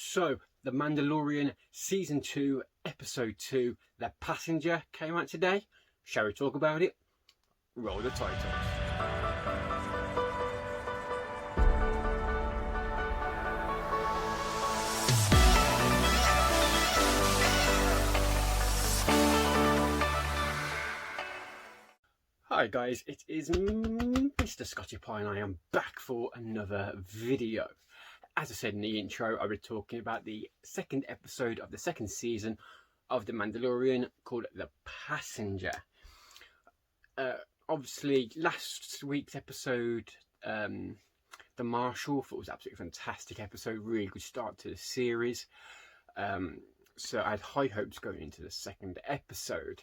So, The Mandalorian Season 2, Episode 2, The Passenger came out today. Shall we talk about it? Roll the titles. Hi guys, it is Mr. Scotty Pie and I am back for another video. As I said in the intro, I'll be talking about the second episode of the second season of The Mandalorian called The Passenger. Obviously, last week's episode, The Marshal, I thought was an absolutely fantastic episode, really good start to the series. So I had high hopes going into the second episode.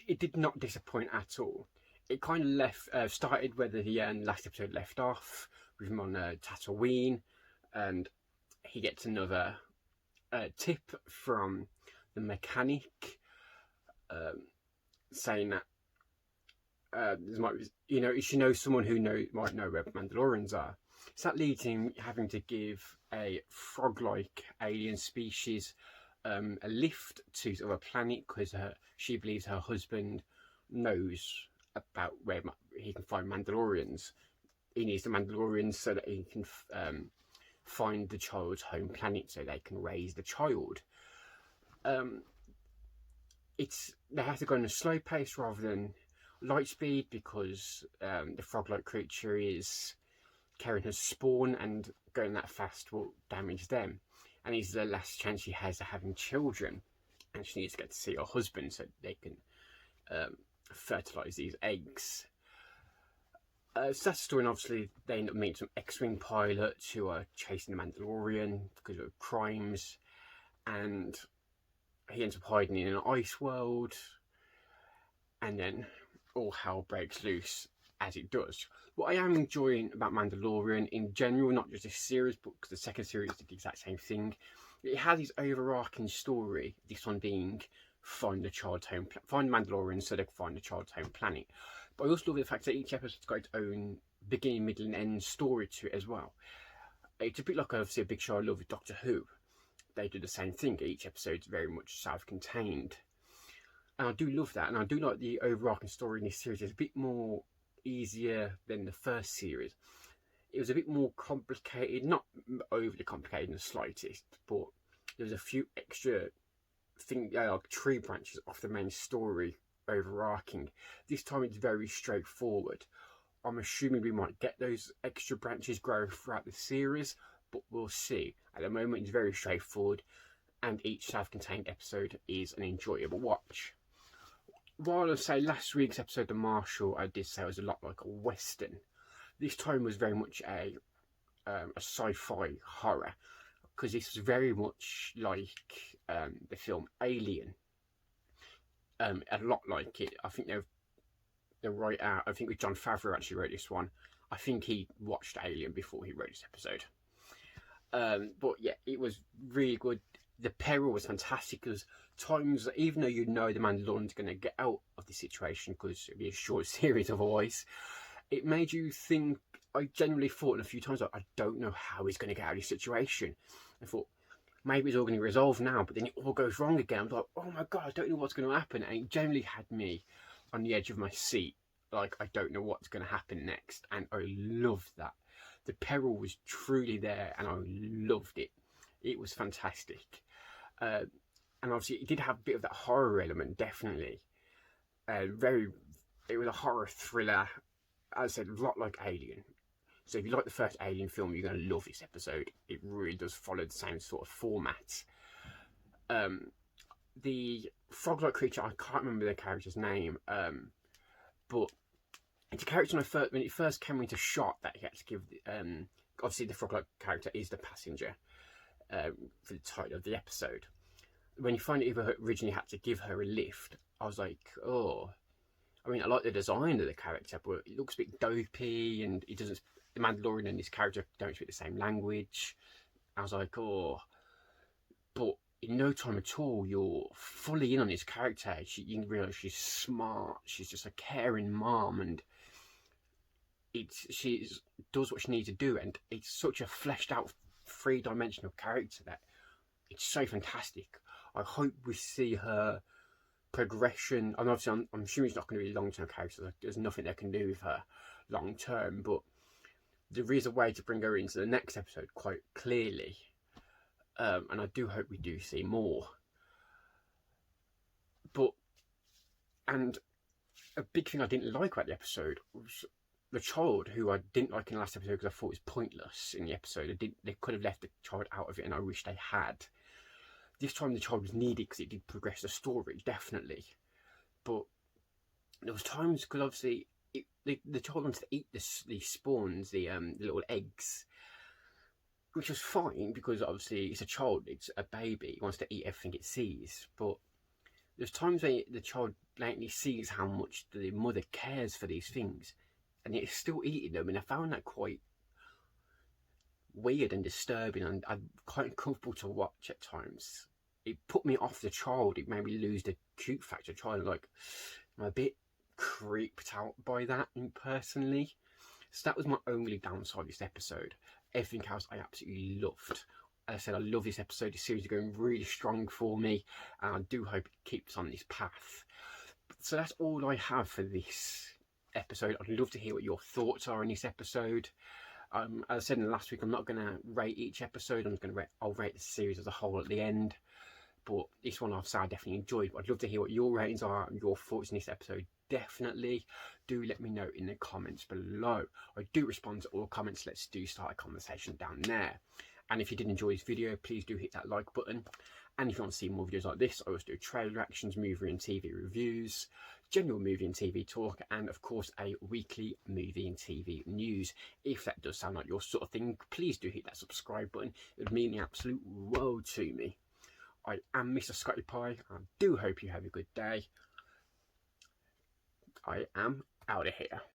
It did not disappoint at all. It kind of started where the last episode left off, with him on Tatooine, and he gets another tip from the mechanic saying that you should know someone who might know where Mandalorians are. So that leads him having to give a frog-like alien species a lift to sort of a planet because she believes her husband knows about where he can find Mandalorians. He needs the Mandalorians so that he can find the child's home planet so they can raise the child. They have to go on a slow pace rather than light speed because the frog-like creature is carrying her spawn, and going that fast will damage them. And it's the last chance she has of having children, and she needs to get to see her husband so they can fertilise these eggs. So that's the story, and obviously they end up meeting some X-Wing pilots who are chasing the Mandalorian because of crimes, and he ends up hiding in an ice world, and then all hell breaks loose as it does. What I am enjoying about Mandalorian in general, not just this series, but because the second series did the exact same thing, it has this overarching story, this one being find Mandalorian so they can find the child's home planet. But I also love the fact that each episode's got its own beginning, middle and end story to it as well. It's a bit like obviously a big show I love with Doctor Who. They do the same thing. Each episode's very much self-contained. And I do love that, and I do like the overarching story in this series. It's a bit more easier than the first series. It was a bit more complicated, not overly complicated in the slightest, but there's a few extra things, like tree branches off the main story overarching. This time it's very straightforward. I'm assuming we might get those extra branches grow throughout the series, but we'll see. At the moment it's very straightforward, and each self-contained episode is an enjoyable watch. While I say last week's episode, The Marshal, I did say it was a lot like a western. This time was very much a sci-fi horror, because this was very much like the film Alien. A lot like it. I think they're right out. I think with Jon Favreau actually wrote this one. I think he watched Alien before he wrote this episode. But yeah, it was really good. The peril was fantastic because times, even though you know the Mandalorian's going to get out of the situation because it'd be a short series otherwise, it made you think. I genuinely thought a few times, like, I don't know how he's going to get out of this situation. I thought maybe it's all going to resolve now, but then it all goes wrong again. I was like, oh my god, I don't know what's going to happen, and it generally had me on the edge of my seat, like I don't know what's going to happen next, and I loved that. The peril was truly there, and I loved it. It was fantastic. And obviously it did have a bit of that horror element, definitely. It was a horror thriller, as I said, a lot like Alien. So if you like the first Alien film, you're going to love this episode. It really does follow the same sort of format. The frog-like creature, I can't remember the character's name, but it's a character when it first came into shot that he had to give. Obviously the frog-like character is the passenger for the title of the episode. When you find out Eva originally had to give her a lift, I was like, oh. I mean, I like the design of the character, but it looks a bit dopey, and it doesn't. The Mandalorian and this character don't speak the same language. I was like, oh. But in no time at all, you're fully in on this character. You can realise she's smart. She's just a caring mom, and she does what she needs to do, and it's such a fleshed out three-dimensional character that it's so fantastic. I hope we see her progression, and obviously I'm assuming it's not going to be a long-term character. There's nothing they can do with her long-term, but there is a way to bring her into the next episode quite clearly, and I do hope we do see more. And a big thing I didn't like about the episode was the child, who I didn't like in the last episode because I thought it was pointless in the episode. They could have left the child out of it, and I wish they had. This time the child was needed because it did progress the story, definitely. But there was times, because obviously the child wanted to eat these spawns, the little eggs, which was fine because obviously it's a child, it's a baby, it wants to eat everything it sees. But there's times when the child blatantly sees how much the mother cares for these things, and it's still eating them, and I found that quite weird and disturbing, and quite uncomfortable to watch at times. It put me off the child. It made me lose the cute factor of the child. Like, I'm a bit creeped out by that personally. So that was my only downside of this episode. Everything else I absolutely loved. As I said, I love this episode. The series is going really strong for me, and I do hope it keeps on this path. So that's all I have for this episode. I'd love to hear what your thoughts are on this episode. As I said in the last week, I'm not going to rate each episode. I'll rate the series as a whole at the end. But this one I've said I definitely enjoyed. I'd love to hear what your ratings are and your thoughts in this episode. Definitely do let me know in the comments below. I do respond to all comments. Let's do start a conversation down there. And if you did enjoy this video, please do hit that like button. And if you want to see more videos like this, I always do trailer reactions, movie and TV reviews, general movie and TV talk, and of course a weekly movie and TV news. If that does sound like your sort of thing, please do hit that subscribe button. It would mean the absolute world to me. I am Mr. Scotty Pie. I do hope you have a good day. I am out of here.